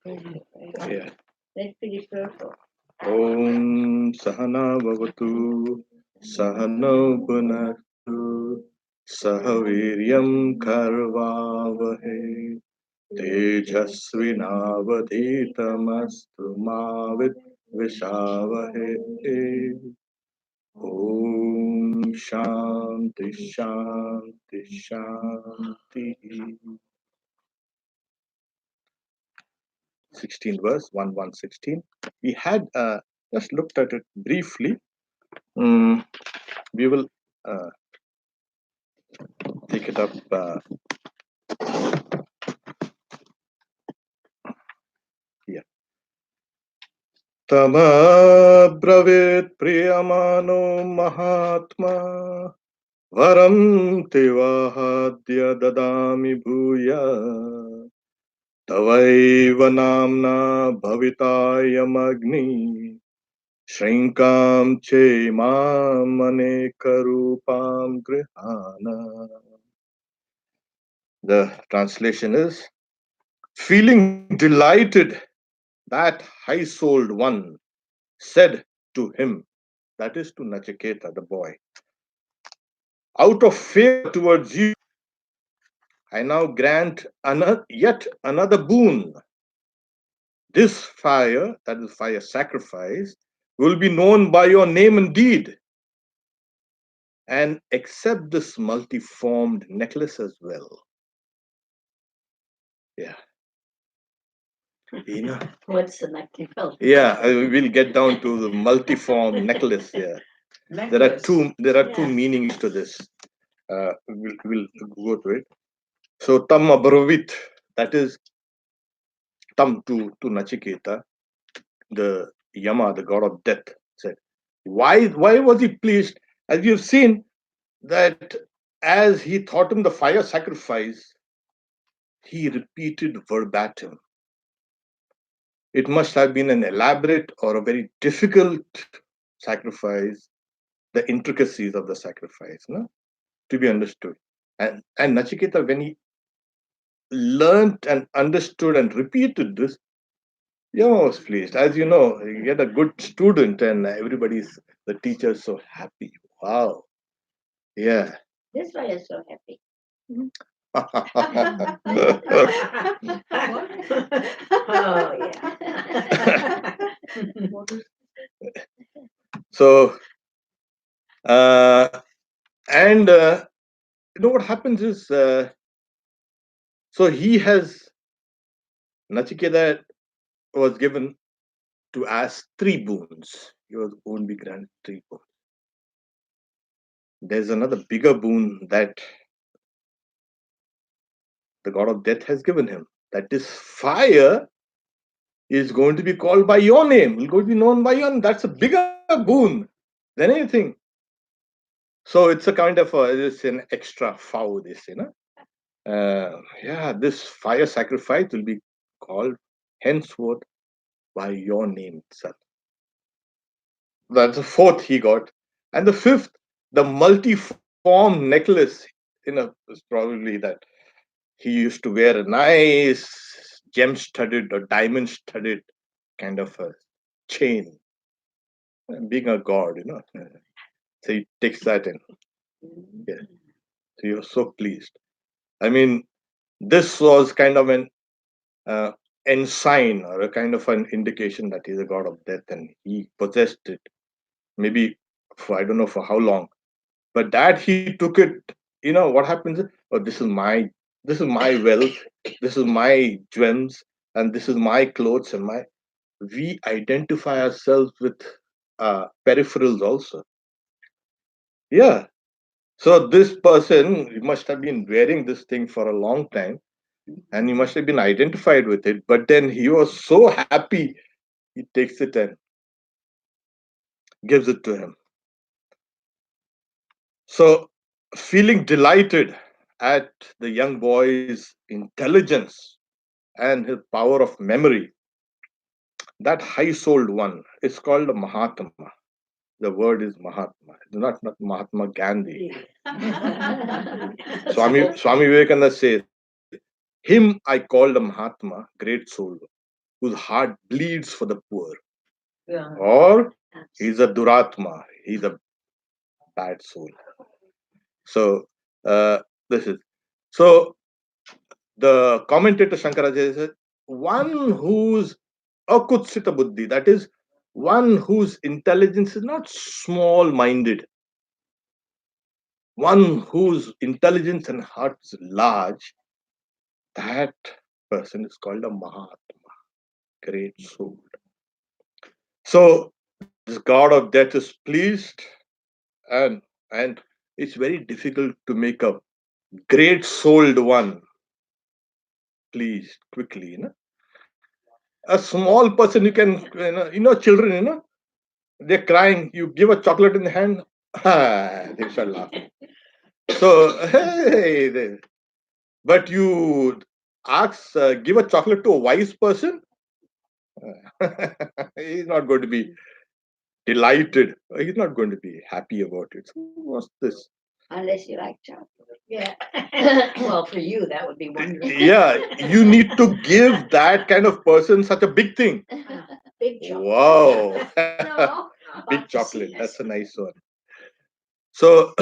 Yeah. Let's be prayerful. Om Sahana Bhavatu Sahano Punaktu Sahaviryam Karvavahe Tejasvinavaditamastu Mavit Vishavahe. Om Shanti Shanti Shanti. 16 verse 1116. We had just looked at it briefly. We will uh, take it up. Here. Tama priyamano mahatma varam tivahadya dadami bhuya tavaiva namna bhavitayamagni shrinkam che mamane karupam grihana. The translation is, feeling delighted, that high-souled one said to him, that is to Nachiketa, the boy, out of favor towards you, I now grant yet another boon. This fire, that is fire sacrifice, will be known by your name and deed. And accept this multiformed necklace as well. Yeah. What's the multiform? Yeah, we'll get down to the multiform necklace. Yeah. There are two meanings to this. We'll go to it. So tam abravit, that is tam to Nachiketa, the Yama, the god of death, said. Why was he pleased? As you've seen, that as he taught him the fire sacrifice, he repeated verbatim. It must have been an elaborate or a very difficult sacrifice, the intricacies of the sacrifice, no, to be understood. And Nachiketa, when he learned and understood and repeated this, Yama was pleased. As you know, you get a good student and the teacher is so happy. Wow. Yeah. That's why you're so happy. Oh, yeah. So, and you know what happens is, so he has, Nachiketa was given to ask three boons. He was only granted three boons. There's another bigger boon that the god of death has given him. That this fire is going to be called by your name, is going to be known by your name. That's a bigger boon than anything. So it's a kind of it's an extra foul, this, yeah, this fire sacrifice will be called henceforth by your name itself. That's the fourth he got. And the fifth, the multiform necklace, is probably that he used to wear a nice gem studded or diamond studded kind of a chain. Being a god, So he takes that in. Yeah. So he was so pleased. I mean, this was kind of an ensign or a kind of an indication that he's a god of death and he possessed it. Maybe for, I don't know for how long, but that he took it. What happens? Oh, this is my wealth, this is my gems, and this is my clothes and my. We identify ourselves with peripherals also. Yeah. So this person must have been wearing this thing for a long time, and he must have been identified with it. But then he was so happy, he takes it and gives it to him. So, feeling delighted at the young boy's intelligence and his power of memory, that high-souled one is called a Mahatma. The word is Mahatma, it's not Mahatma Gandhi. Swami Vivekananda says, him I called a Mahatma, great soul. whose heart bleeds for the poor, Yeah. or he's a duratma, he's a bad soul. So this is so the commentator Shankaracharya said, one whose akutsita buddhi, that is, one whose intelligence is not small minded, one whose intelligence and heart is large, that person is called a Mahatma, great soul. So this god of death is pleased, and and it's very difficult to make a great souled one pleased quickly. A small person, you can, children, they're crying. You give a chocolate in the hand, they start laughing. So, hey, but you give a chocolate to a wise person, he's not going to be delighted. He's not going to be happy about it. So what's this? Unless you like chocolate. Yeah. Well, for you, that would be wonderful. Yeah, you need to give that kind of person such a big thing. Big chocolate. Wow. No. Big chocolate. That's a nice one. So,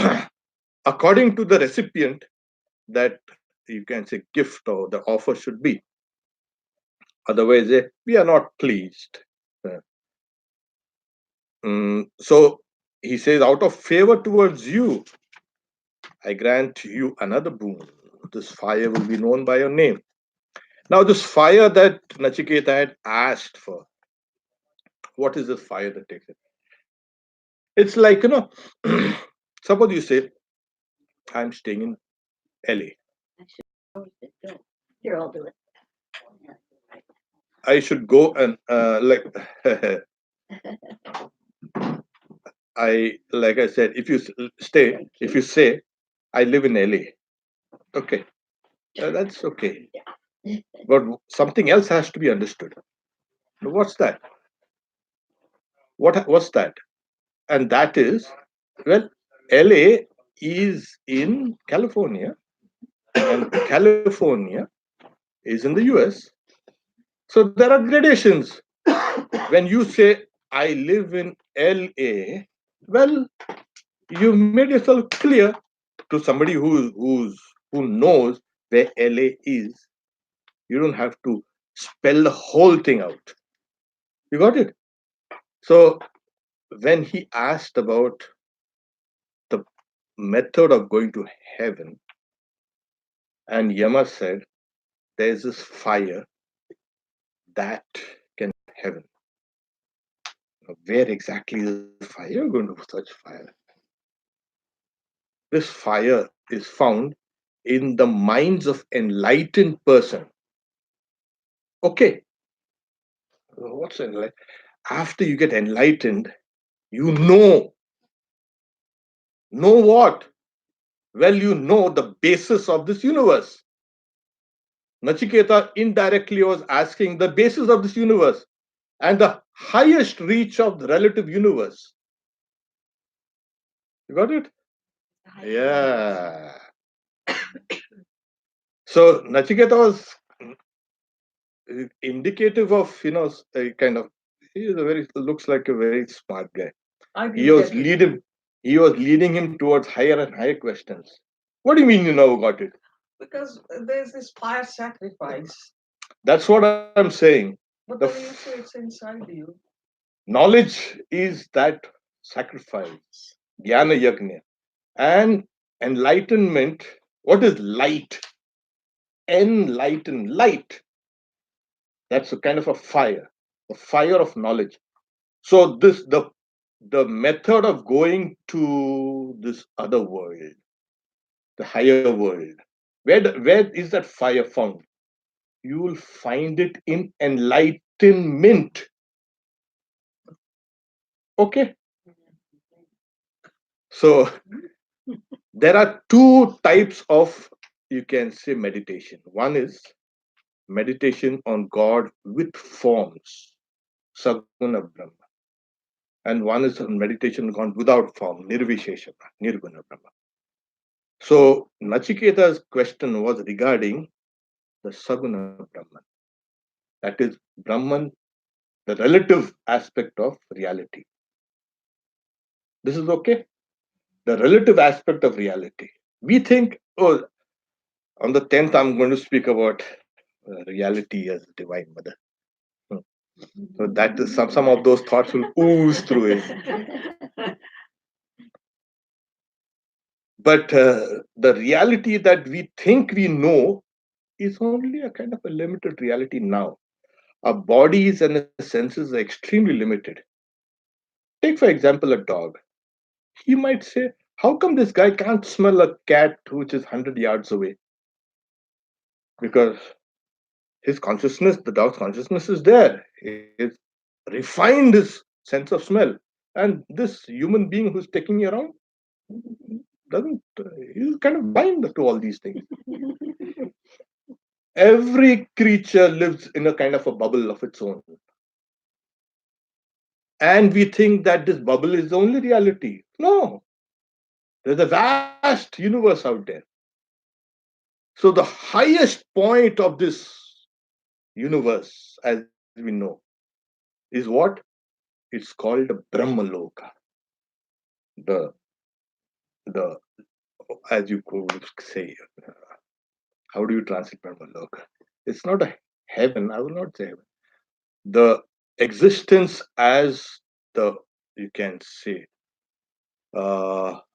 according to the recipient, that you can say gift or the offer should be. Otherwise, we are not pleased. Uh, so he says, out of favor towards you, I grant you another boon. This fire will be known by your name. Now, this fire that Nachiketa had asked for, what is this fire that takes it? It's like, suppose you say, I'm staying in LA. Here, I'll do it. I should go and like I said, if you if you say, I live in LA, okay, that's okay. But something else has to be understood. What's that? What's that? And that is, well, LA is in California, and California is in the US. So there are gradations. When you say, I live in LA, well, you made yourself clear to somebody who knows where LA is. You don't have to spell the whole thing out. You got it? So when he asked about the method of going to heaven, and Yama said, there's this fire that can heaven. Where exactly is the fire? You're going to search fire. This fire is found in the minds of enlightened person. Okay, what's enlightened? After you get enlightened, you know what? Well, you know the basis of this universe. Nachiketa indirectly was asking the basis of this universe and the highest reach of the relative universe. You got it? Yeah. So Nachiketa was indicative of, a kind of, he is a very, looks like a very smart guy. He was leading him towards higher and higher questions. What do you mean you now got it? Because there's this fire sacrifice. That's what I'm saying. But then you say it's inside you. Knowledge is that sacrifice, jnana yagna. And enlightenment, what is light? Enlighten, light. That's a kind of a fire of knowledge. So the method of going to this other world, the higher world, where is that fire found? You will find it in enlightenment. Okay. So there are two types of, you can say, meditation. One is meditation on God with forms, Saguna Brahma. And one is meditation on God without form, Nirvishesha, Nirguna Brahma. So Nachiketa's question was regarding the Saguna Brahman. That is Brahman, the relative aspect of reality. This is okay. The relative aspect of reality. We think, oh, on the 10th, I'm going to speak about reality as Divine Mother. So that is some of those thoughts will ooze through it. But the reality that we think we know is only a kind of a limited reality now. Our bodies and the senses are extremely limited. Take, for example, a dog. He might say, how come this guy can't smell a cat which is 100 yards away? Because his consciousness, the dog's consciousness is there. He's refined his sense of smell. And this human being who's taking you around doesn't, he's kind of blind to all these things. Every creature lives in a kind of a bubble of its own. And we think that this bubble is the only reality. No, there's a vast universe out there. So the highest point of this universe, as we know, is what? It's called Brahmaloka. The as you could say, how do you translate Brahmaloka? It's not a heaven. I will not say heaven. The existence as the, you can say,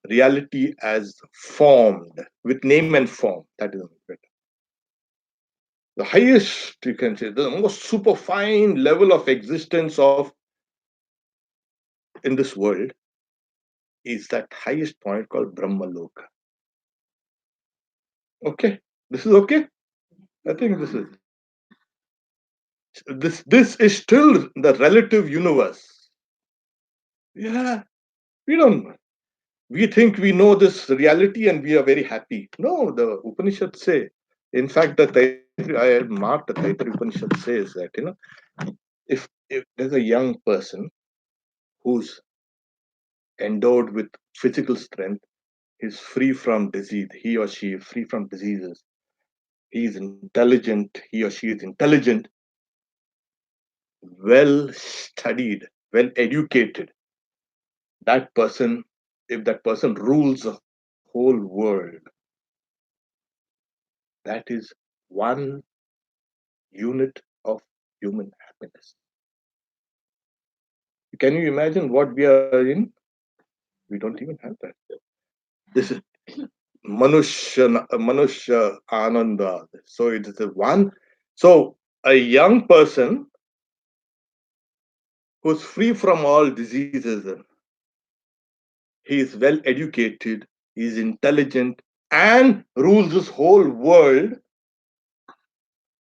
reality as formed with name and form. That is better. The highest, you can say, the most superfine level of existence of in this world is that highest point called Brahmaloka. Okay, this is okay. I think this is still the relative universe. Yeah, we don't. We think we know this reality and we are very happy. No, the Upanishads say. In fact, I marked the Taittiriya Upanishad says that if there's a young person who's endowed with physical strength, he's free from disease. He or she is free from diseases. He is intelligent. He or she is intelligent, well studied, well educated. That person, if that person rules the whole world, that is one unit of human happiness. Can you imagine what we are in? We don't even have that. This is Manushya Ananda. So it is a one. So a young person who's free from all diseases, he is well educated, he is intelligent, and rules this whole world.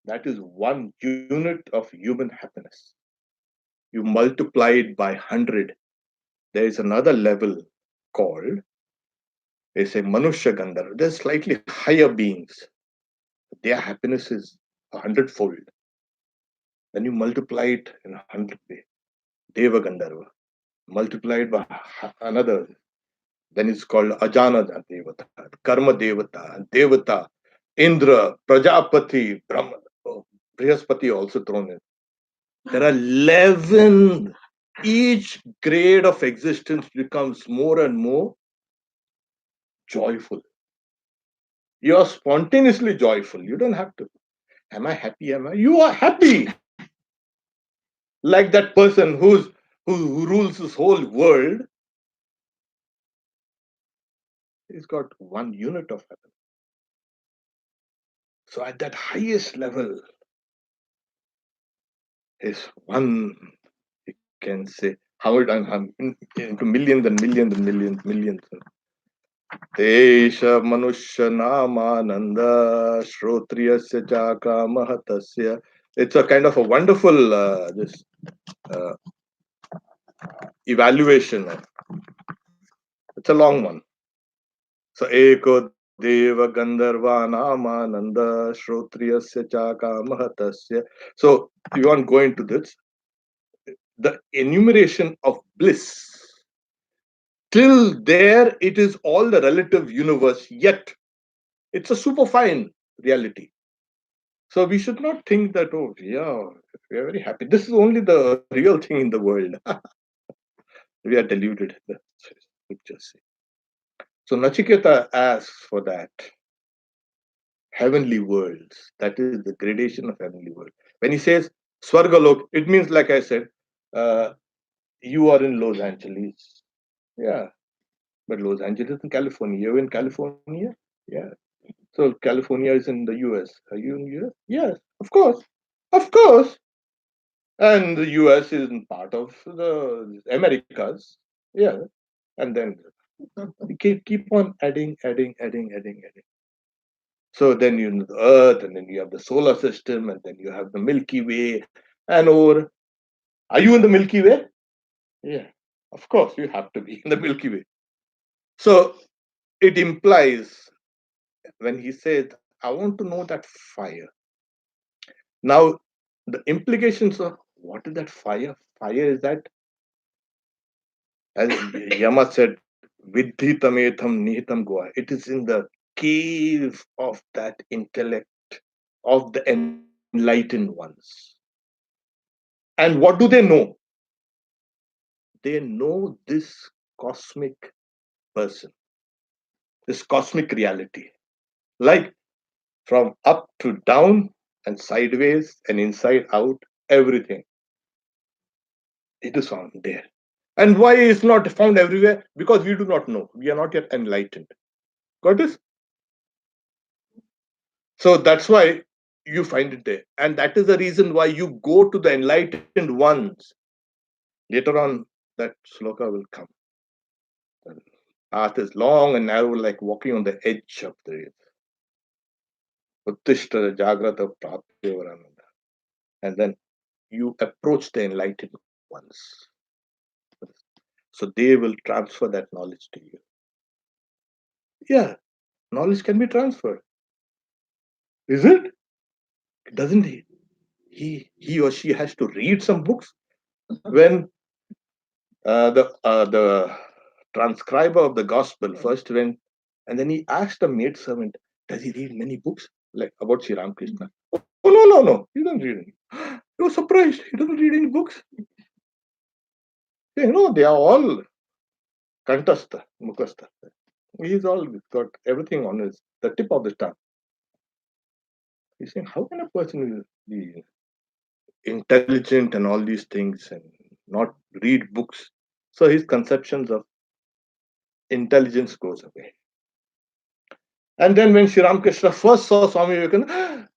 That is one unit of human happiness. You multiply it by 100. There is another level called, they say, Manushya Gandharva. They're slightly higher beings. Their happiness is 100-fold. Then you multiply it in 100 way. Deva Gandharva. Multiply it by another. Then it's called Ajanada Devata, Karma Devata, Devata, Indra, Prajapati, Brahma, Brihaspati also thrown in. There are 11. Each grade of existence becomes more and more joyful. You are spontaneously joyful. You don't have to. Am I happy? Am I? You are happy. Like that person who rules this whole world. He's got one unit of happiness. So at that highest level is one, you can say, how I'm into millions and millions and millions. Tesha Manusha Namananda Shrotriyasya Chaka Mahatasya. It's a kind of a wonderful this evaluation. It's a long one. So Eko Deva Gandharva Namananda Shrotriyasya Chaka Mahatasya. So you won't go into this. The enumeration of bliss. Till there, it is all the relative universe, yet it's a superfine reality. So we should not think that, oh, yeah, we are very happy. This is only the real thing in the world. We are deluded. That's scriptures say. So Nachiketa asks for that heavenly worlds. That is the gradation of heavenly world. When he says Swargalok, it means, like I said, uh, you are in Los Angeles. Yeah, but Los Angeles in California. You're in California? Yeah. So California is in the US. Are you in US? Yes, of course. Of course. And the US is part of the Americas. Yeah. And then we keep on adding. So then you know the Earth, and then you have the solar system, and then you have the Milky Way, and over. Are you in the Milky Way? Yeah, of course you have to be in the Milky Way. So it implies when he says, "I want to know that fire." Now, the implications of what is that fire? Fire is that, as Yama said, "Vidhi tametham nihitam goa." It is in the cave of that intellect of the enlightened ones. And what do they know? They know this cosmic person, this cosmic reality, like from up to down and sideways and inside out, everything. It is found there. And why is not found everywhere? Because we do not know. We are not yet enlightened. Got this? So that's why you find it there. And that is the reason why you go to the enlightened ones. Later on, that sloka will come. The path is long and narrow, like walking on the edge of the Uttishta Jagrata Prapyavarananda. And then you approach the enlightened ones. So they will transfer that knowledge to you. Yeah, knowledge can be transferred. Is it? Doesn't he? He or she has to read some books. When the transcriber of the gospel first went, and then he asked the maidservant, "Does he read many books like about Sri Ramakrishna?" Oh, no, he doesn't read any. He was surprised. He doesn't read any books. They are all kantastha, mukhastha. He's all got everything on his the tip of the tongue. He's saying, how can a person be intelligent and all these things and not read books? So his conceptions of intelligence goes away. And then when Sri Ramakrishna first saw Swami Vivekananda,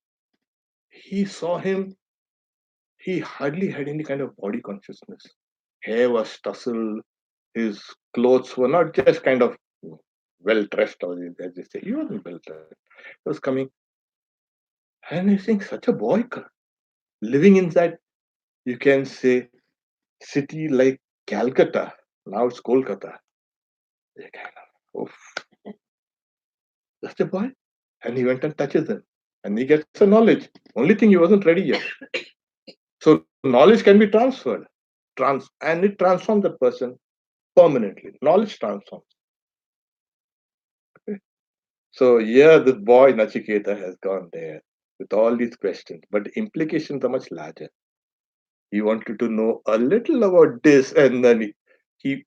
he saw him. He hardly had any kind of body consciousness. Hair was tousled. His clothes were not just kind of well dressed, or as they say. He wasn't well dressed. He was coming, and he's saying, such a boy living inside, you can say, city like Calcutta. Now it's Kolkata. They kind of, oof, just a boy. And he went and touches him. And he gets the knowledge. Only thing he wasn't ready yet. So knowledge can be transferred. And it transforms the person permanently. Knowledge transforms. Okay. So yeah, this boy Nachiketa has gone there with all these questions, but the implications are much larger. He wanted to know a little about this, and then he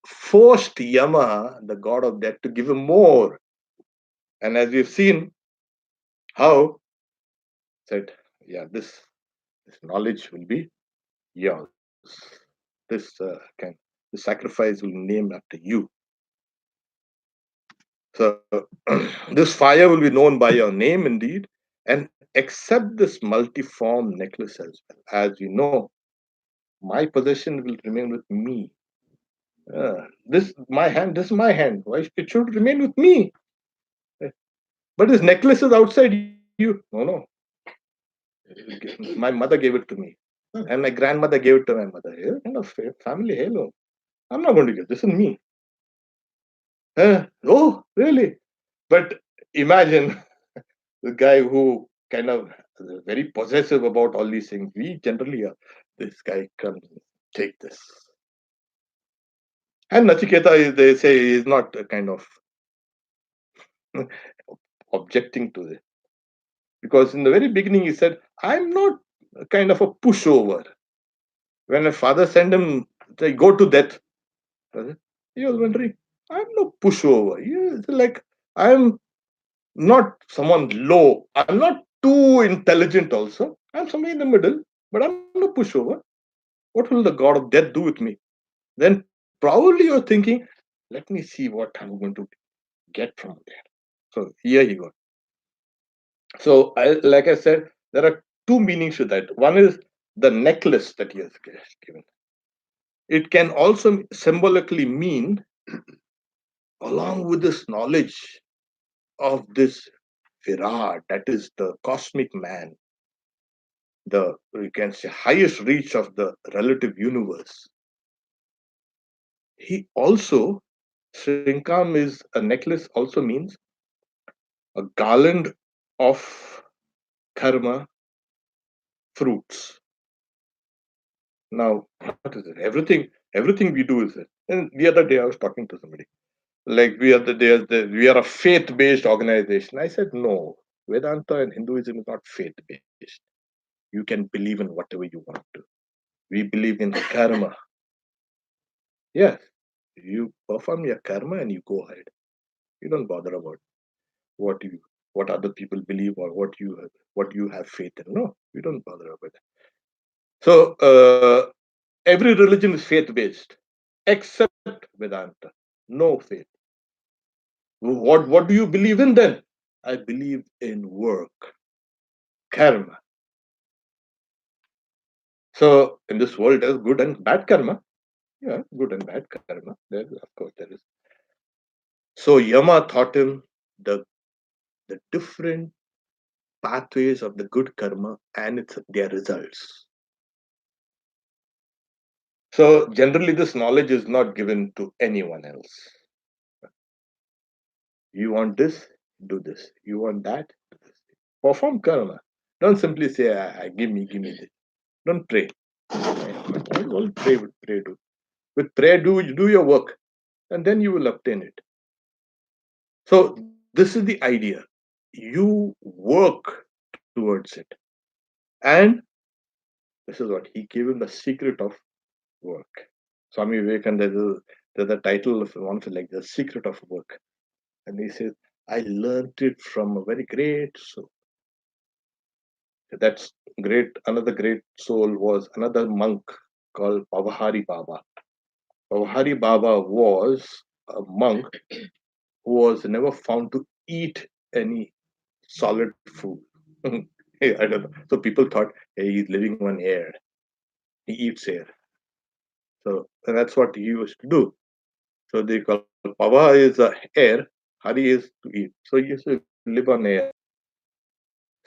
forced Yama, the god of death, to give him more. And as we've seen, how said, yeah, this knowledge will be yours. This sacrifice will be named after you. So this fire will be known by your name indeed, and accept this multiform necklace as well. As you know, my possession will remain with me. This is my hand. Why it should remain with me? But this necklace is outside you. No. My mother gave it to me. And my grandmother gave it to my mother. Yeah, kind of family halo. I'm not going to give this is me. Oh, really? But imagine the guy who kind of very possessive about all these things. We generally are. This guy comes, take this. And Nachiketa, they say, is not a kind of objecting to it. Because in the very beginning he said, I'm not a kind of a pushover. When a father sent him, say, go to death, he was wondering, I'm no pushover. It's like, I'm not someone low. I'm not too intelligent also. I'm somewhere in the middle, but I'm no pushover. What will the God of death do with me? Then probably you're thinking, let me see what I'm going to get from there. So here you go. So like I said, there are two meanings to that. One is the necklace that he has given. It can also symbolically mean, along with this knowledge of this Virat, that is the cosmic man, the, you can say, highest reach of the relative universe. He also, Srinkam is a necklace, also means a garland of karma fruits. Now, what is it? Everything we do is it. And the other day I was talking to somebody. Like we are a faith-based organization. I said, no, Vedanta and Hinduism is not faith-based. You can believe in whatever you want to. We believe in karma. Yes, you perform your karma and you go ahead. You don't bother about what you what other people believe or what you have faith in. No, you don't bother about that. So every religion is faith-based, except Vedanta. No faith. What do you believe in then? I believe in work, karma. So in this world, there's good and bad karma. Yeah, good and bad karma. There, of course, there is. So Yama taught him the different pathways of the good karma and their results. So generally, this knowledge is not given to anyone else. You want this, do this. You want that, do this. Perform karma. Don't simply say, give me this. Don't pray. All pray with prayer. With prayer, do your work, and then you will obtain it. So this is the idea. You work towards it. And this is what he gave him, the secret of work. Swami Vivekananda, there's a title of one like the secret of work. And he says, I learned it from a very great soul. That's great. Another great soul was another monk called Pavahari Baba. Pavahari Baba was a monk who was never found to eat any solid food. I don't know. So people thought, hey, he's living on air. He eats air. So and that's what he used to do. So they call Pava is air, Hari is to eat. So he used to live on air.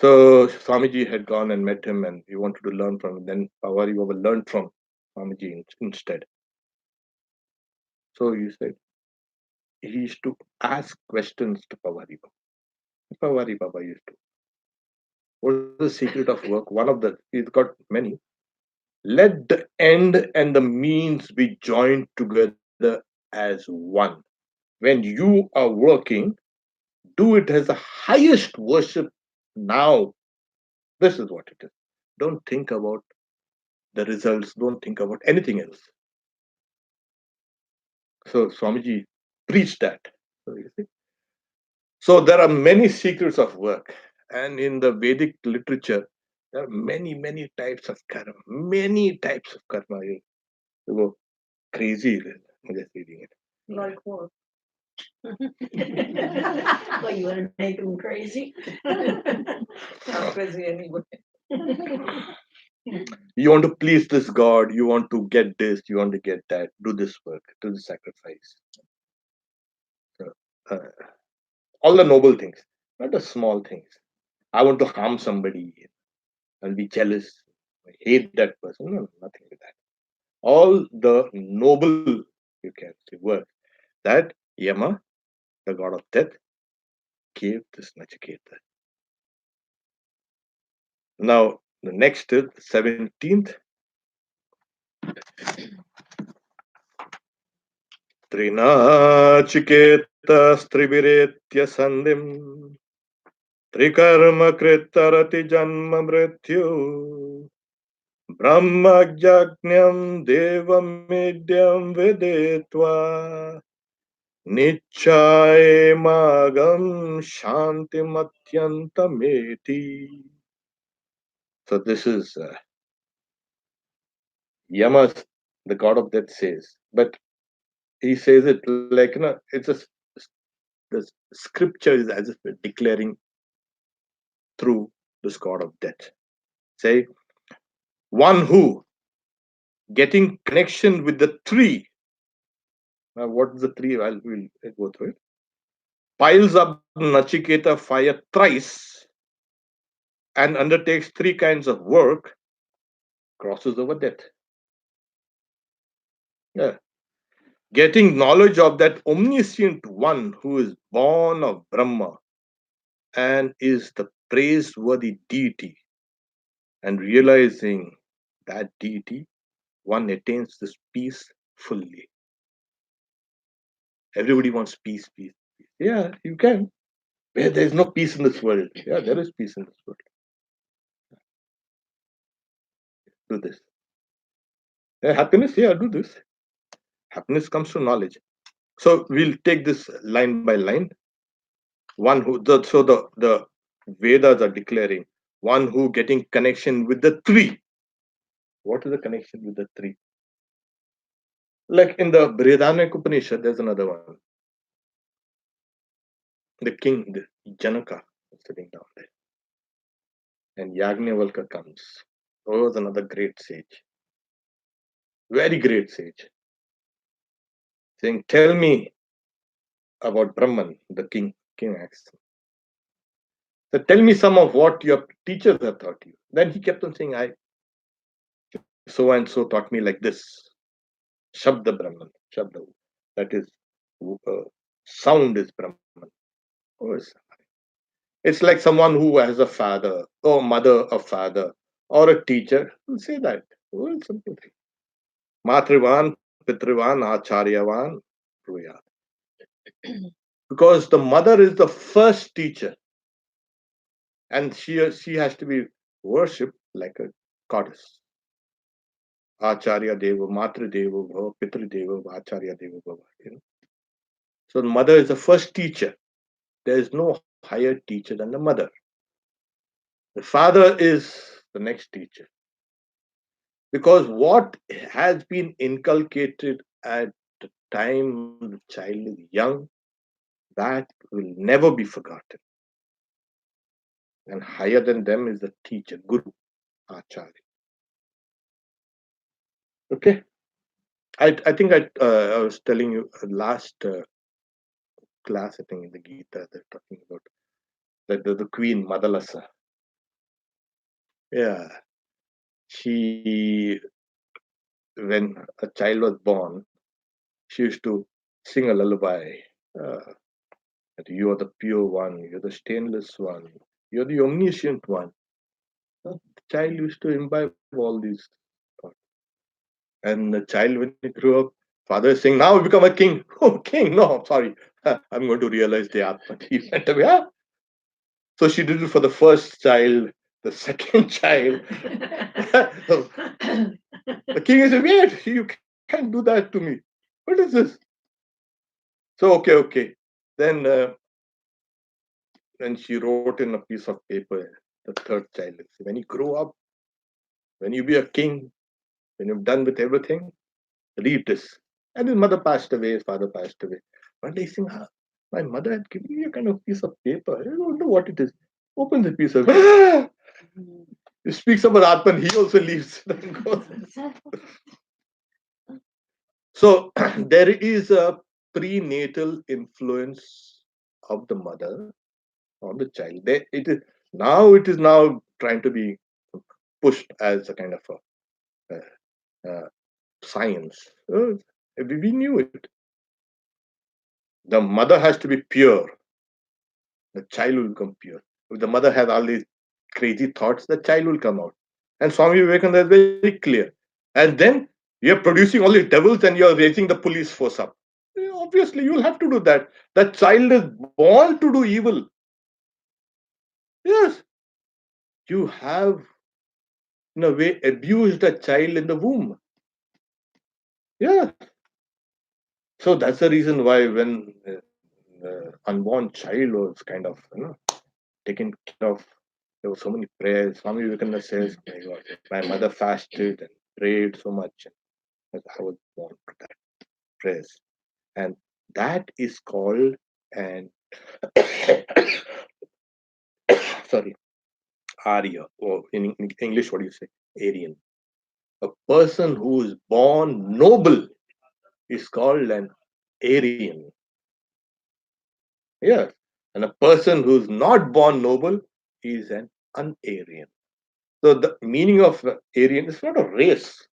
So Swamiji had gone and met him and he wanted to learn from him. Then Pawari Baba learned from Swamiji instead. So he said he used to ask questions to Pawari Baba. Pawari Baba used to. What is the secret of work? One of the, he's got many. Let the end and the means be joined together as one. When you are working, do it as the highest worship now. This is what it is. Don't think about the results. Don't think about anything else. So Swamiji preached that. So, you see? So there are many secrets of work. And in the Vedic literature, there are many types of karma. Many types of karma. You go crazy just reading it. Like what? Well, you want to make them crazy? Not crazy anyway. You want to please this God, you want to get this, you want to get that, do this work, do the sacrifice. So, all the noble things, not the small things. I want to harm somebody, I'll be jealous, I hate that person. No, nothing like that. All the noble, you can say, work that Yama, the god of death, gave this Nachiketa. Now, the next is 17th. Trinachiketa stribiretya sandim Trikarma kritarati janma mrityu Brahmajajnam devam medyam vedetva Nichaye magam shanti matyantameti. So this is Yama, the god of death says, but he says it like, it's the scripture is as if declaring through this god of death. Say, one who getting connection with the three. Now, what is the three? We'll go through it. Piles up Nachiketa fire thrice and undertakes three kinds of work, crosses over death. Yeah. Getting knowledge of that omniscient one who is born of Brahma and is the praiseworthy deity, and realizing that deity, one attains this peace fully. Everybody wants peace, peace, peace. Yeah, you can. Where there is no peace in this world. Yeah, there is peace in this world. Do this. Happiness, yeah, do this. Happiness comes from knowledge. So we'll take this line by line. One who the Vedas are declaring one who getting connection with the three. What is the connection with the three? Like in the Brihadaranyaka Upanishad, there's another one. The king, the Janaka, is sitting down there, and Yagnavalkya comes. Oh, was another great sage, very great sage, saying, "Tell me about Brahman." The king asks, "So tell me some of what your teachers have taught you." Then he kept on saying, "I so and so taught me like this." Shabda Brahman, Shabda, that is, sound is Brahman. Oh, it's like someone who has a father, or mother, a father, or a teacher will say that. Oh, simple thing. Matrivan, Pitrivan, Acharyavan, Bruyat. Because the mother is the first teacher, and she has to be worshipped like a goddess. Acharya Deva, Matri Deva, Pitri Deva, Acharya Deva. So the mother is the first teacher. There is no higher teacher than the mother. The father is the next teacher. Because what has been inculcated at the time the child is young, that will never be forgotten. And higher than them is the teacher, Guru, Acharya. Okay? I think I was telling you last class, I think in the Gita, they're talking about the queen, Madalasa. Yeah. She, when a child was born, she used to sing a lullaby. Uh, that you are the pure one, you're the stainless one, you're the omniscient one. The child used to imbibe all these thoughts. And the child, when he grew up, father is saying, now become a king. Oh, king, no, sorry. I'm going to realize the Atma. He went away. Ah. So she did it for the first child, the second child. The king is, wait, you can't do that to me. What is this? So, okay. Then she wrote in a piece of paper, the third child, when you grow up, when you be a king, when you're done with everything, read this. And his mother passed away, his father passed away. One day he's saying, my mother had given me a kind of piece of paper. I don't know what it is. Open the piece of he speaks about Atman, he also leaves. So there is a prenatal influence of the mother on the child. It is now trying to be pushed as a kind of a science. We knew it. The mother has to be pure. The child will become pure. If the mother has all these crazy thoughts, the child will come out. And Swami Vivekananda is very clear. And then you're producing all these devils and you're raising the police force up. Obviously, you'll have to do that. That child is born to do evil. Yes, you have, in a way, abused a child in the womb. Yeah. So that's the reason why when the unborn child was kind of, taken care of, there were so many prayers. Swami Vivekananda says, my God, my mother fasted and prayed so much. And I was born to that prayers. And that is called an sorry, Arya, or in English, what do you say? Aryan. A person who is born noble is called an Aryan. Yes. And a person who's not born noble is an un-Aryan. So the meaning of Aryan is not a race.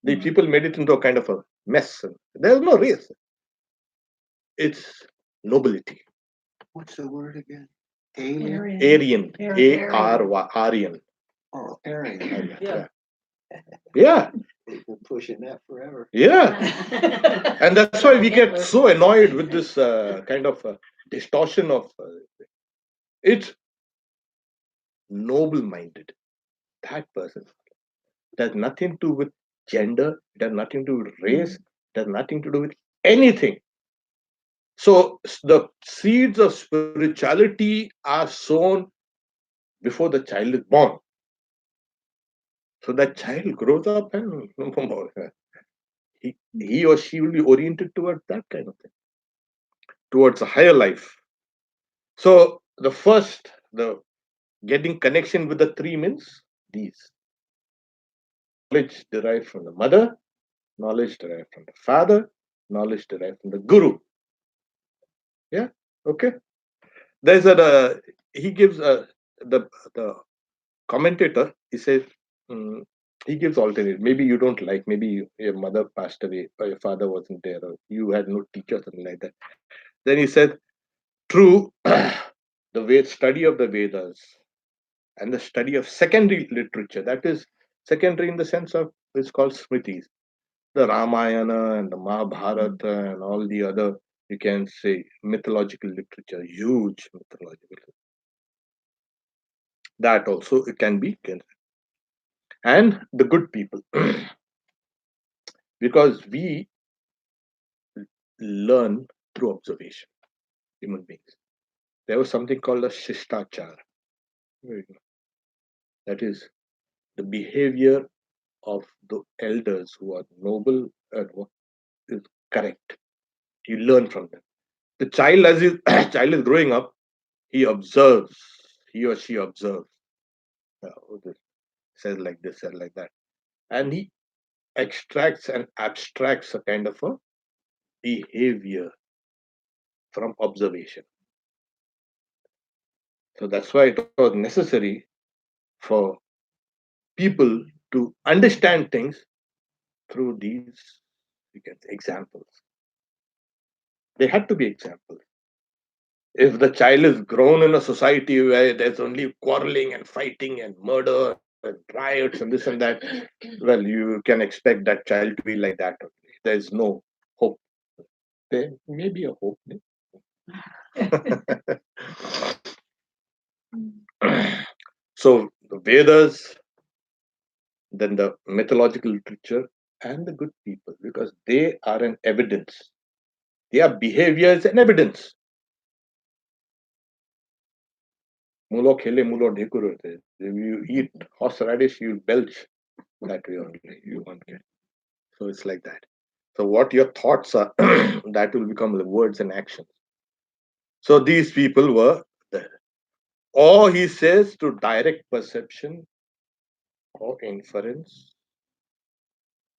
The people made it into a kind of a mess. There's no race. It's nobility. What's the word again? Alien? Aryan. Aryan. A-R-Y. Aryan. Oh, Aryan. Aryan. Yeah. Yeah. They've been pushing that forever. Yeah. And that's why we get so annoyed with this kind of distortion of it's noble minded. That person. It has nothing to do with gender, it has nothing to do with race, it has nothing to do with anything. So the seeds of spirituality are sown before the child is born. So that child grows up and he or she will be oriented towards that kind of thing, towards a higher life. So the getting connection with the three means these: knowledge derived from the mother, knowledge derived from the father, knowledge derived from the guru. Yeah, okay. There's a he gives the commentator. He says mm, he gives alternate. Maybe you don't like. Maybe your mother passed away, or your father wasn't there, or you had no teacher, something like that. Then he said, true, the study of the Vedas and the study of secondary literature. That is secondary in the sense of it's called Smritis, the Ramayana and the Mahabharata and all the other, you can say, mythological literature, huge mythological. That also it can be considered. And the good people, because we learn through observation, human beings. There was something called a Shishtachar. That is the behavior of the elders who are noble and what is correct. You learn from them. The child, as his child is growing up, he observes, he or she observes. This says like this, says like that. And he extracts and abstracts a kind of a behavior from observation. So that's why it was necessary for people to understand things through these, you can say, examples. They had to be examples. If the child is grown in a society where there's only quarreling and fighting and murder and riots and this and that, well, you can expect that child to be like that only. There's no hope. There may be a hope. So the Vedas, then the mythological literature, and the good people, because they are an evidence. Their behavior is an evidence. Mulo khele, mulo dhekuro. If you eat horseradish, you belch that way only. You won't get. So it's like that. So what your thoughts are, that will become the words and actions. So these people were there. Or he says to direct perception or inference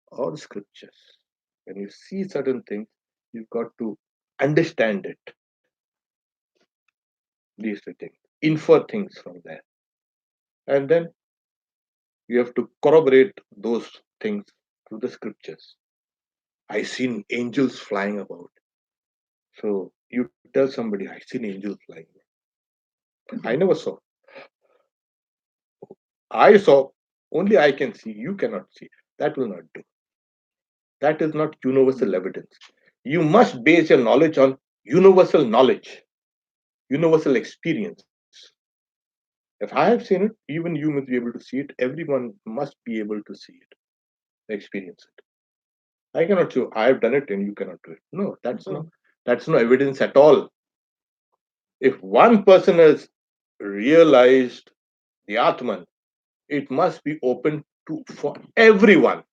or scriptures. When you see certain things, you've got to understand it. These two things. Infer things from there. And then you have to corroborate those things through the scriptures. I seen angels flying about. So you tell somebody, I seen angels flying. I never saw. I saw, only I can see, you cannot see. That will not do. That is not universal evidence. You must base your knowledge on universal knowledge, universal experience. If I have seen it, even you must be able to see it. Everyone must be able to see it, experience it. I cannot show I have done it and you cannot do it. No, that's no evidence at all. If one person has realized the Atman, it must be open to for everyone.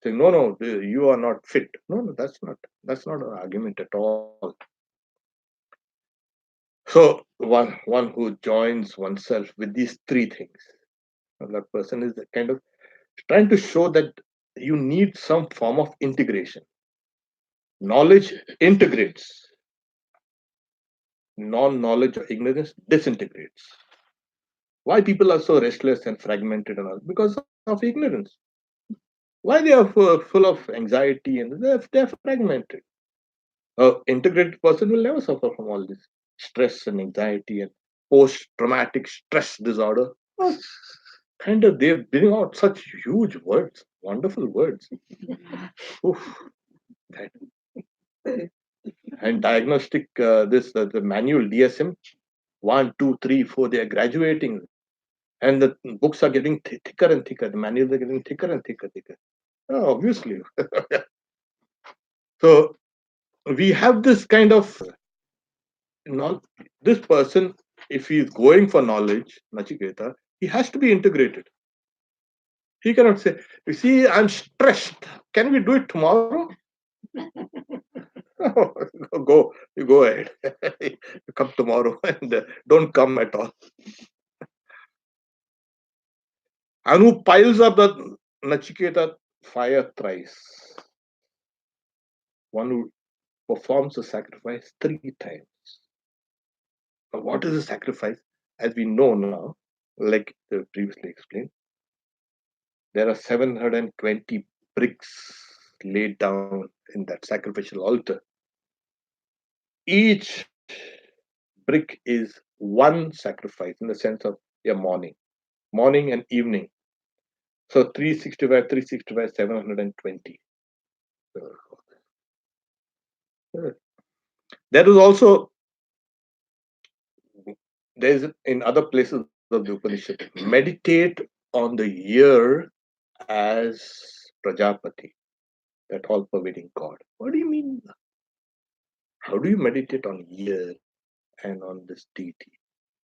Saying no, no, you are not fit. No, no, that's not an argument at all. So one who joins oneself with these three things, that person is kind of trying to show that you need some form of integration. Knowledge integrates, non-knowledge or ignorance disintegrates. Why people are so restless and fragmented and all? Because of ignorance. Why they are full of anxiety and they're fragmented. A integrated person will never suffer from all this stress and anxiety and post-traumatic stress disorder. Well, kind of they bring out such huge words, wonderful words. Oof, that. And diagnostic the manual DSM 1, 2, 3, 4 they are graduating, and the books are getting thicker and thicker. The manuals are getting thicker and thicker. Oh, obviously. So we have this kind of this person, if he is going for knowledge, Nachiketa, he has to be integrated. He cannot say, you see, I'm stressed. Can we do it tomorrow? You go ahead. You come tomorrow and don't come at all. And who piles up the Nachiketa fire thrice? One who performs the sacrifice 3 times. Now, what is a sacrifice? As we know now, like previously explained, there are 720 bricks laid down in that sacrificial altar. Each brick is one sacrifice in the sense of your morning and evening. So 365, 720. There is also, there is in other places of the Upanishad, meditate on the year as Prajapati, that all pervading God. What do you mean? How do you meditate on year and on this deity?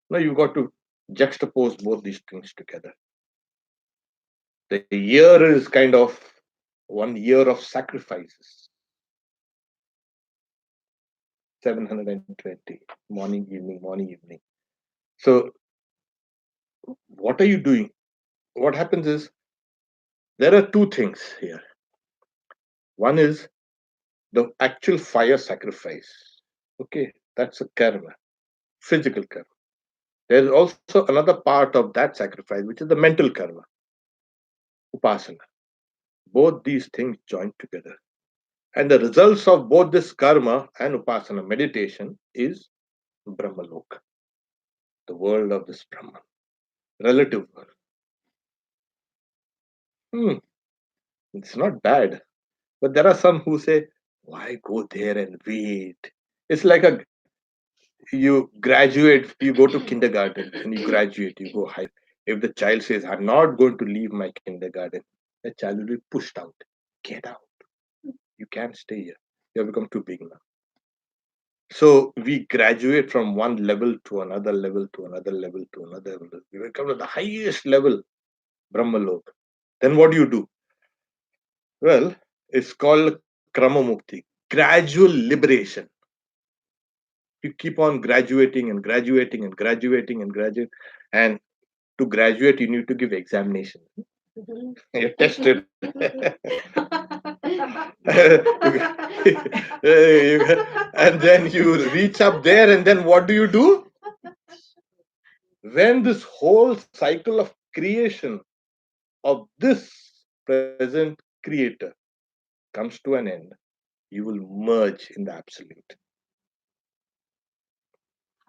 Now you've got to juxtapose both these things together. The year is kind of 1 year of sacrifices. 720, morning, evening. So what are you doing? What happens is there are 2 things here. One is the actual fire sacrifice. Okay, that's a karma, physical karma. There is also another part of that sacrifice, which is the mental karma, upasana. Both these things join together. And the results of both this karma and upasana meditation is Brahmaloka, the world of this Brahman, relative world. It's not bad. But there are some who say, why go there and wait? It's like you graduate, you go to kindergarten and you graduate, you go high. If the child says, I'm not going to leave my kindergarten, the child will be pushed out. Get out. You can't stay here. You have become too big now. So we graduate from one level to another level to another level to another level. We will come to the highest level, Brahmalok. Then what do you do? Well, it's called Krama Mukti, gradual liberation. You keep on graduating and graduating and graduating and graduate. And to graduate, you need to give examination. You're tested. And then you reach up there, and then what do? When this whole cycle of creation of this present creator comes to an end, you will merge in the absolute.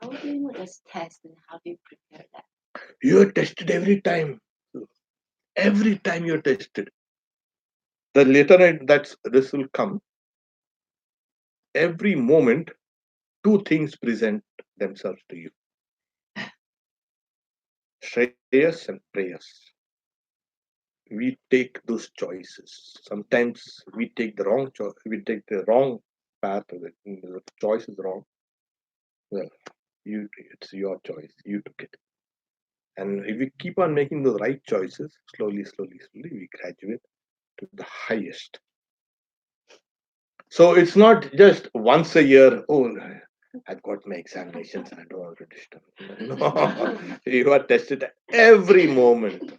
How do you know this test and how do you prepare that? You're tested every time. Every time you're tested. The later that this will come, every moment, 2 things present themselves to you. Shreyas and Preyas. We take those choices. Sometimes we take the wrong choice. We take the wrong path. The choice is wrong. Well, it's your choice. You took it. And if we keep on making the right choices, slowly, we graduate to the highest. So it's not just once a year. Oh, I've got my examinations. I don't want to disturb. No, you are tested every moment.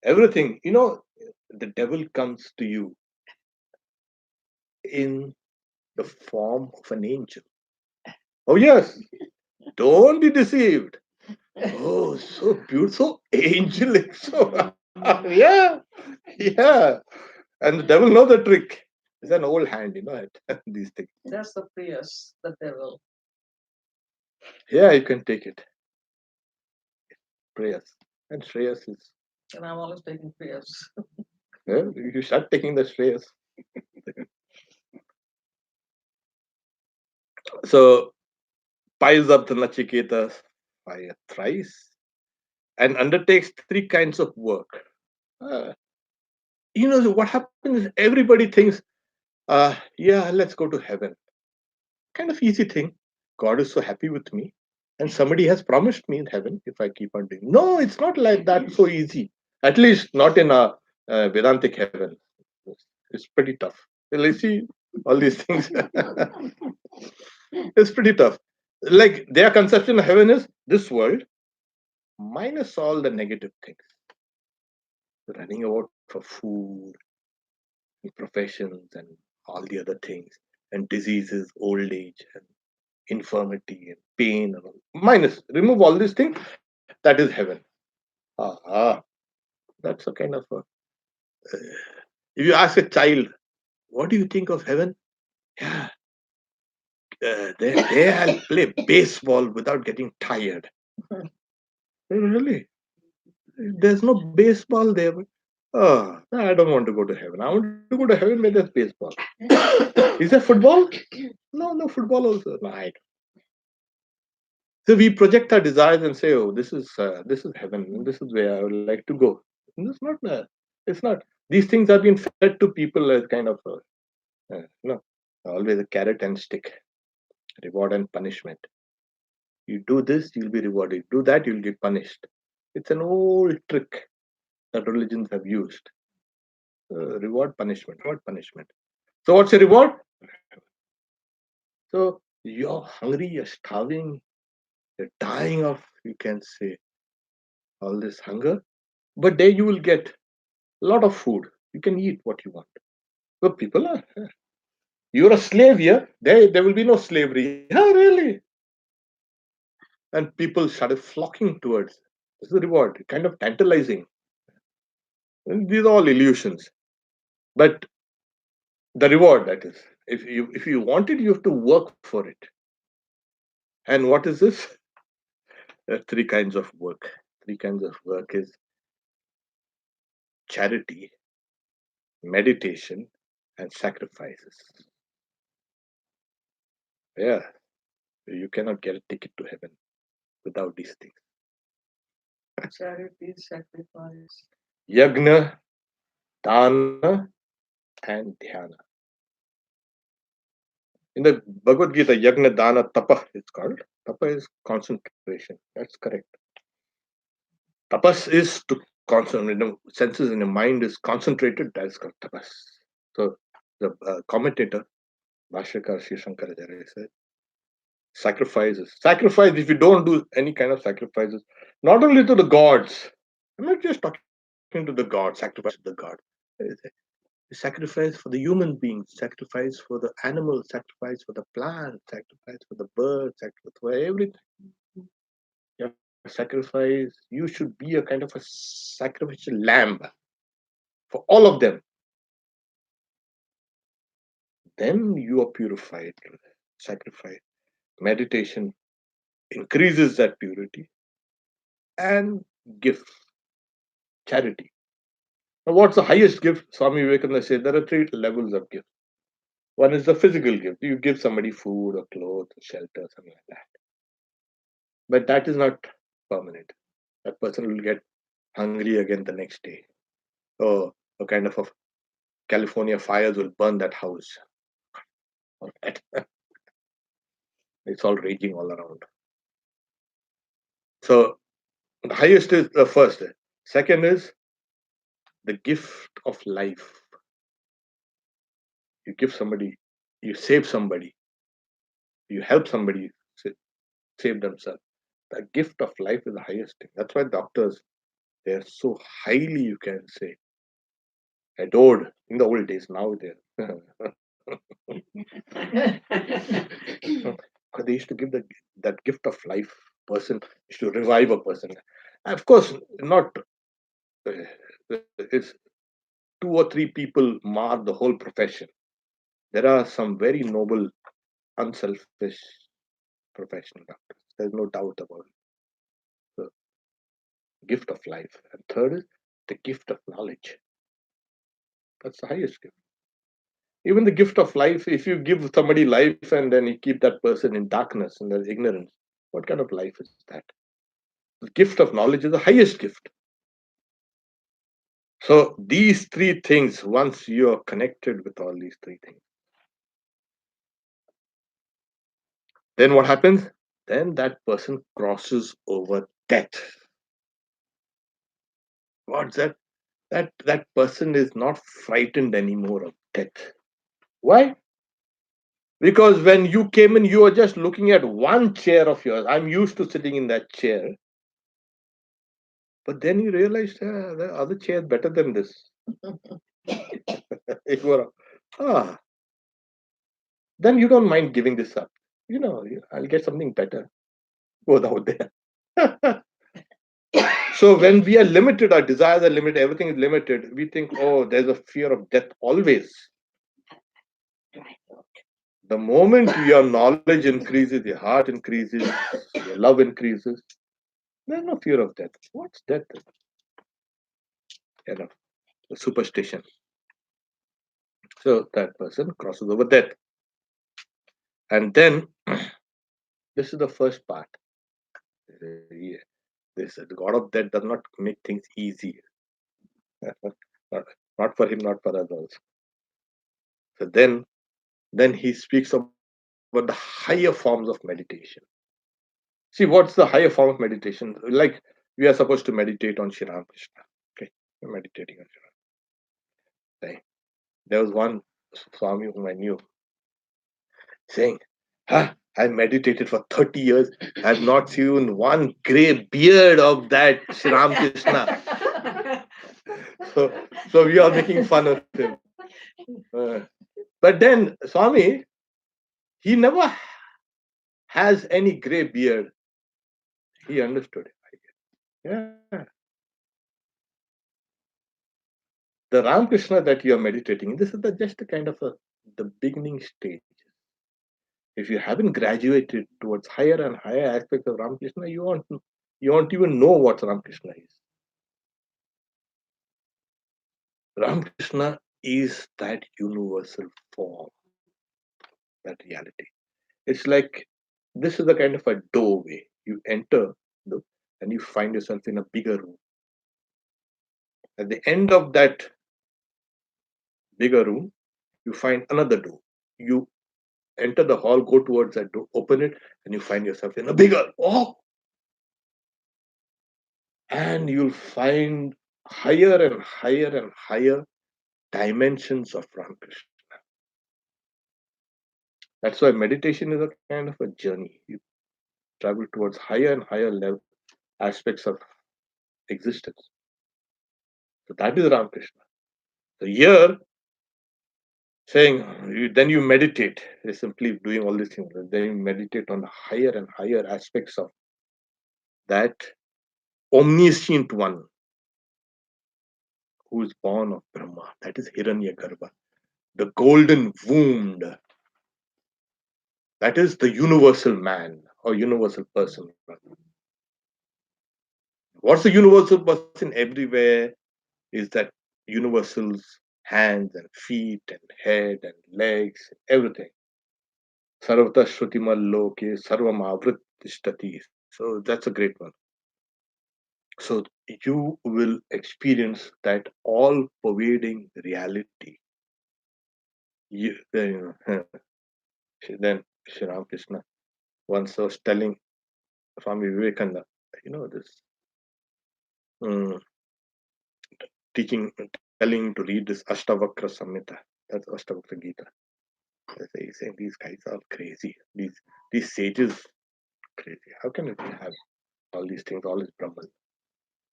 Everything. The devil comes to you in the form of an angel. Oh, yes. Don't be deceived. Oh, so beautiful, so angelic. So, yeah, yeah. And the devil knows the trick. It's an old hand, at these things. That's the Prius, the devil. Yeah, you can take it. Prayers. And Shreyas is, And I'm always taking Prius. well, you start taking the Shreyas. So, piles up the Nachiketas fire thrice and undertakes three kinds of work. Uh, what happens is everybody thinks, yeah, let's go to heaven. Kind of easy thing. God is so happy with me. And somebody has promised me in heaven if I keep on doing. No, it's not like that so easy. At least not in a Vedantic heaven. It's pretty tough. Well, I see all these things. It's pretty tough. Like their conception of heaven is this world minus all the negative things. Running about for food, and professions, and all the other things, and diseases, old age, and infirmity, and pain, and all. Minus, remove all these things, that is heaven. Ah, that's a kind of a. If you ask a child, what do you think of heaven? Yeah, there I'll play baseball without getting tired. Really? There's no baseball there. Oh, I don't want to go to heaven. I want to go to heaven where there's baseball. Is there football? No football also. No, so we project our desires and say, "Oh, this is heaven, and this is where I would like to go." And it's not. It's not. These things have been fed to people as kind of always a carrot and stick, reward and punishment. You do this, you'll be rewarded. Do that, you'll get punished. It's an old trick that religions have used. Reward, punishment, reward, punishment. So what's a reward? So you're hungry, you're starving, you're dying of, you can say, all this hunger. But there you will get a lot of food. You can eat what you want. So people are, you're a slave here. There will be no slavery. Yeah, really. And people started flocking towards. This is a reward, kind of tantalizing. And these are all illusions. But the reward, that is, if you want it, you have to work for it. And what is this? There are three kinds of work. Three kinds of work is charity, meditation, and sacrifices. Yeah, you cannot get a ticket to heaven without these things. Charity, sacrifice. Yagna, dana, and dhyana. In the Bhagavad Gita, yagna, dana, tapa it's called. Tapa is concentration. That's correct. Tapas is to concentrate. Senses in the mind is concentrated. That's called tapas. So the commentator, Bhashyakar Sri Shankaracharya said, sacrifices. Sacrifice, if you don't do any kind of sacrifices, not only to the gods, I'm not just talking to the god, sacrifice to the god. Sacrifice for the human beings, sacrifice for the animals, sacrifice for the plants, sacrifice for the birds, sacrifice for everything. Your sacrifice, you should be a kind of a sacrificial lamb for all of them. Then you are purified. Sacrifice. Meditation increases that purity. And gift, charity. Now, what's the highest gift? Swami Vivekananda said there are three levels of gift. One is the physical gift. You give somebody food or clothes or shelter, something like that. But that is not permanent. That person will get hungry again the next day. Or a kind of a California fires will burn that house. All that. It's all raging all around. So the highest is the first. Second is the gift of life. You give somebody, you save somebody, you help somebody save themselves. The gift of life is the highest thing. That's why doctors, they're so highly, you can say, adored in the old days. Now they're they used to give that gift of life. Person used to revive a person. Of course, not. It's two or three people mar the whole profession. There are some very noble, unselfish professional doctors. There's no doubt about it. The gift of life. And third is the gift of knowledge. That's the highest gift. Even the gift of life, if you give somebody life and then you keep that person in darkness and there's ignorance, what kind of life is that? The gift of knowledge is the highest gift. So these three things, once you are connected with all these three things, then what happens? Then that person crosses over death. What's that? That person is not frightened anymore of death. Why? Because when you came in, you were just looking at one chair of yours. I'm used to sitting in that chair. But then you realized the other chair is better than this. You were, then you don't mind giving this up. I'll get something better. Go out there. So when we are limited, our desires are limited, everything is limited, we think, oh, there's a fear of death always. The moment your knowledge increases, your heart increases, your love increases, there's no fear of death. What's death? Superstition. So that person crosses over death. And then, this is the first part. The God of death does not make things easy. Not for him, not for others. So then he speaks about the higher forms of meditation. See, what's the higher form of meditation? Like we are supposed to meditate on Shri Ram Krishna. Okay, we're meditating on Shri Ram. Okay. There was one Swami whom I knew saying, I meditated for 30 years. I've not seen one grey beard of that Shri Ram Krishna. So we are making fun of him. But then Swami, he never has any grey beard. He understood it. Yeah. The Ramakrishna that you are meditating, this is just a kind of the beginning stage. If you haven't graduated towards higher and higher aspects of Ramakrishna, you won't even know what Ramakrishna is. Ramakrishna is that universal form, that reality. It's like this is a kind of a doorway. You enter and you find yourself in a bigger room. At the end of that bigger room, you find another door. You enter the hall, go towards that door, open it, and you find yourself in a bigger. And you'll find higher and higher and higher dimensions of Ramakrishna. That's why meditation is a kind of a journey. You travel towards higher and higher level aspects of existence. So that is Ramakrishna. So here, saying then you meditate, is simply doing all these things. Then you meditate on the higher and higher aspects of that omniscient one who is born of Brahma. That is Hiranyagarbha, the golden wombed. That is the universal man or universal person. What's the universal person everywhere is that universal's hands and feet and head and legs, everything. Sarvata Shrutimal Loke Sarvam Avrit Tishtati. So that's a great one. So you will experience that all pervading reality. Then Sri Ramakrishna once was telling Swami Vivekananda, this um, teaching, telling him to read this Ashtavakra Samhita. That's Ashtavakra Gita. He's saying these guys are crazy. These sages crazy. How can it have all these things, all this Brahman?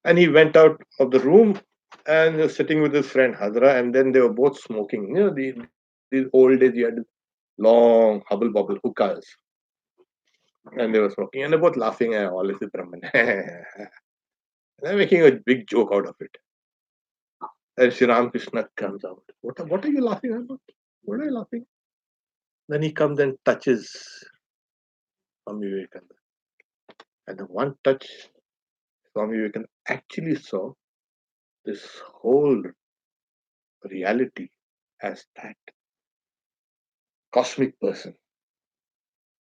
And he went out of the room and was sitting with his friend Hadra, and then they were both smoking. These old days, you had long hubble bubble hookahs, and they were smoking, and they're both laughing at all this Brahman. They're making a big joke out of it. And Sri Ramakrishna comes out. What are you laughing about? What are you laughing? Then he comes and touches Swami Vivekananda. And the one touch, Swami Vivekananda actually saw this whole reality as that cosmic person.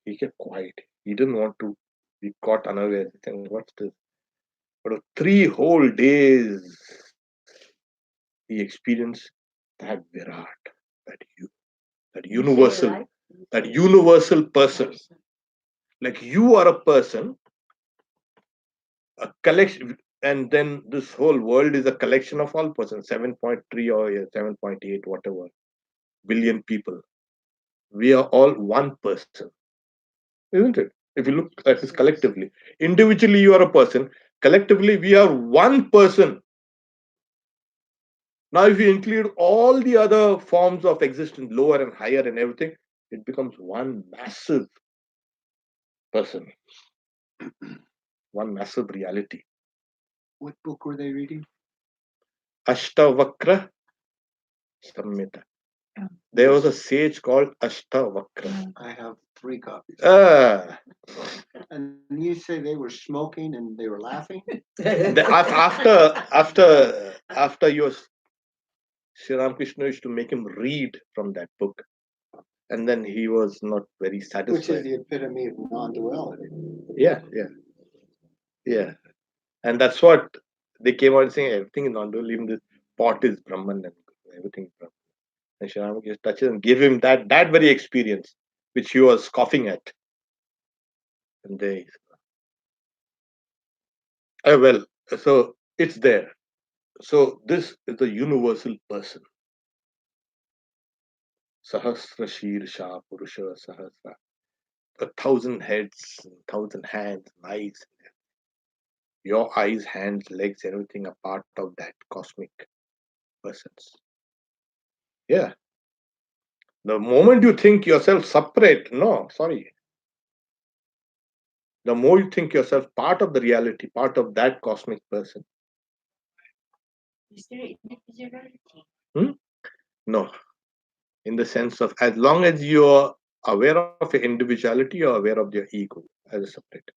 He kept quiet. He didn't want to be caught unaware. Saying, what's this? But 3 whole days he experienced that Virat, that you, that universal person. Like you are a person, a collection, and then this whole world is a collection of all persons, 7.3 or 7.8, whatever billion people. We are all one person, isn't it? If you look at this collectively, individually you are a person, collectively we are one person. Now, if you include all the other forms of existence, lower and higher and everything, it becomes one massive person, one massive reality. What book were they reading? Ashtavakra Samhita. There was a sage called Ashtavakra. I have 3 copies. Ah, And you say they were smoking and they were laughing? after your Sri Ramakrishna used to make him read from that book, and then he was not very Which is satisfied. the epitome of non-duality. Yeah. And that's what they came out saying, everything is non-dual, even this pot is Brahman and everything is Brahman. And Sri Ramakrishna touches and give him that very experience which he was scoffing at. And they, well, so it's there. So this is the universal person. Sahasra Shirsha Purusha Sahasra. 1,000 heads, 1,000 hands, eyes. Your eyes, hands, legs, everything are part of that cosmic persons. Yeah. The moment you think yourself separate, no, sorry. The more you think yourself part of the reality, part of that cosmic person. Is there individuality? No. In the sense of, as long as you're aware of your individuality, you're aware of your ego as a separate.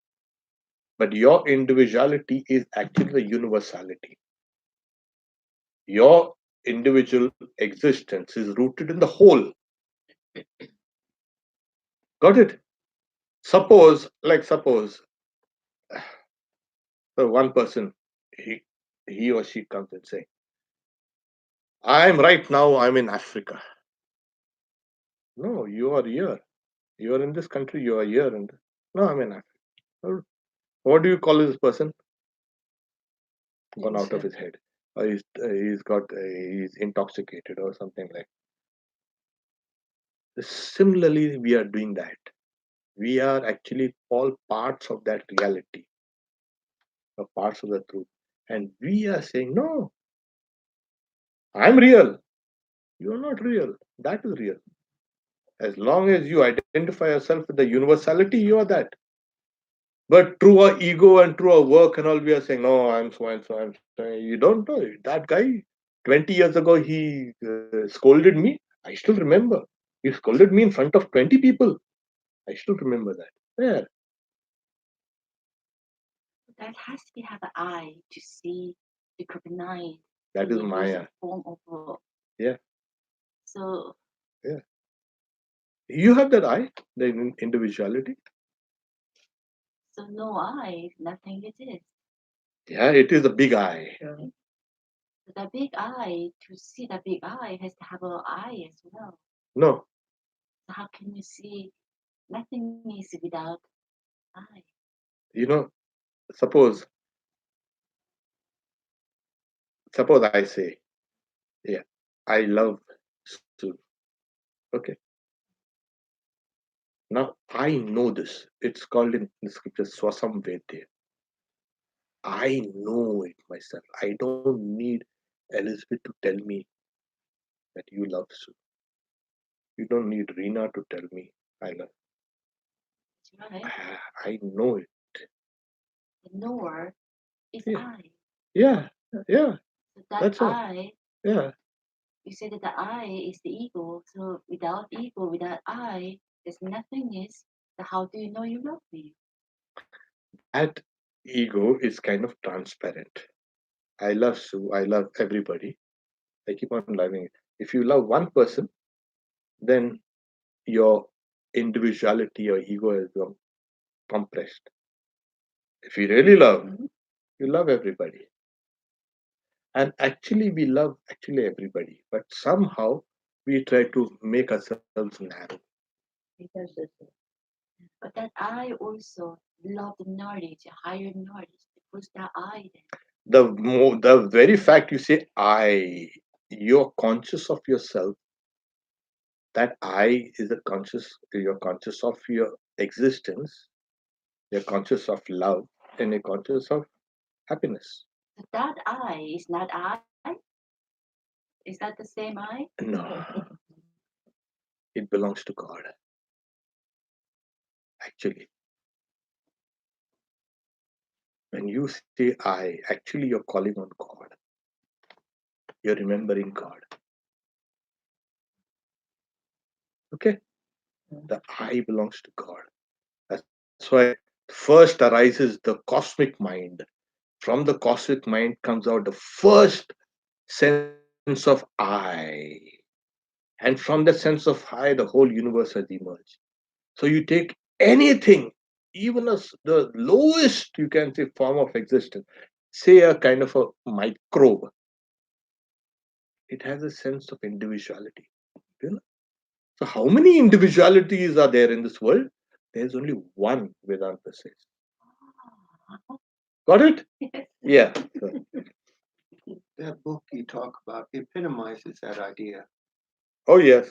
But your individuality is actually the universality. Your individual existence is rooted in the whole. Got it? Suppose so one person, he or she comes and say, I'm in Africa. No, you are here. You are in this country, you are here. And no, I'm in Africa. What do you call this person? Gone out of his head. Or he's intoxicated or something like that. Similarly, we are doing that. We are actually all parts of that reality, or parts of the truth. And we are saying, no, I'm real. You are not real. That is real. As long as you identify yourself with the universality, you are that. But through our ego and through our work and all, we are saying, no, I'm so and so. You don't know. That guy, 20 years ago, he scolded me. I still remember. He scolded me in front of 20 people. I still remember that. Yeah. That has to have an eye to see, to recognize. That is Maya. Form of. Yeah. So. Yeah. You have that eye, the individuality. So no eye, nothing exists. Yeah, it is a big I. Yeah. The big eye, to see the big eye, has to have an eye as well. No, So how can you see nothing is without eye? you know, suppose I say, yeah, I love Sue. Okay. Now I know this. It's called in the scripture Swasam Vedya. I know it myself. I don't need Elizabeth to tell me that you love Sue. You don't need Reena to tell me I love. That's right. I know it. The knower is Yeah. I. Yeah, yeah, So that that's all. I, Yeah, you say that the I is the ego. So without ego, without I, there's nothingness. So how do you know you love me? that ego is kind of transparent. I love Sue. I love everybody. I keep on loving it. If you love one person, then your individuality, your ego is compressed. If you really love, Mhm. you love everybody. And actually, we love actually everybody, but somehow we try to make ourselves narrow. Because it's But that I also love the knowledge, higher knowledge. Who's that I then? The very fact you say I, you're conscious of yourself. That I is a conscious. You're conscious of your existence. You're conscious of love, and you're conscious of happiness. So that I is not I? Is that the same I? No, it belongs to God. Actually, when you say I, actually you're calling on God. You're remembering God. Okay, the I belongs to God. That's why first arises the cosmic mind. From the cosmic mind comes out the first sense of I. And from that sense of I, the whole universe has emerged. So you take anything, even as the lowest, you can say, form of existence, say a kind of a microbe, it has a sense of individuality. You know? So how many individualities are there in this world? There's only one, Vedanta says. Got it? Yeah. So, That book you talk about epitomizes that idea, oh yes,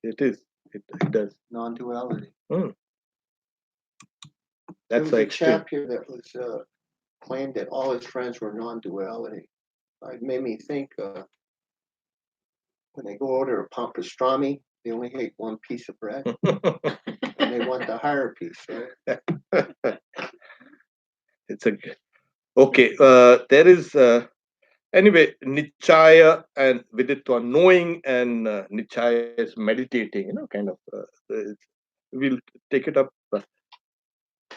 it is. It does. non-duality. Hmm. There That's was a the extreme. chapter that was claimed that all his friends were non-duality. It made me think when they go order a pastrami, they only take one piece of bread, and they want the higher piece, right? It's a okay. There is anyway Nichaya and Viditva knowing, and Nichaya is meditating. Kind of. We'll take it up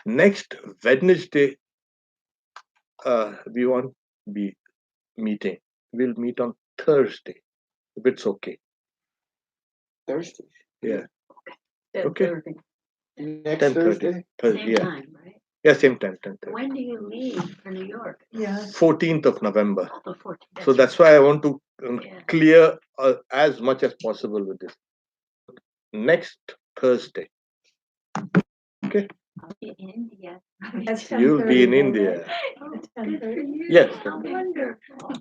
next Wednesday. We won't be meeting. We'll meet on Thursday, if it's okay. Thursday. Yeah. 10:30. Next 10:30. Thursday? Same Yeah. time, right? Yeah, same time. 10:30. When do you leave for New York? Yeah. 14th of November. Oh, the 14th. So that's why I want to Yeah. clear as much as possible with this. Next Thursday. Okay. I'll be in India. That's You'll be in 10:30, India. Oh, It's good for 10:30. you. Yes. How wonderful.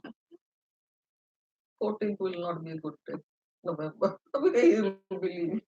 14th will not be a good day. November. Because he will be leaving.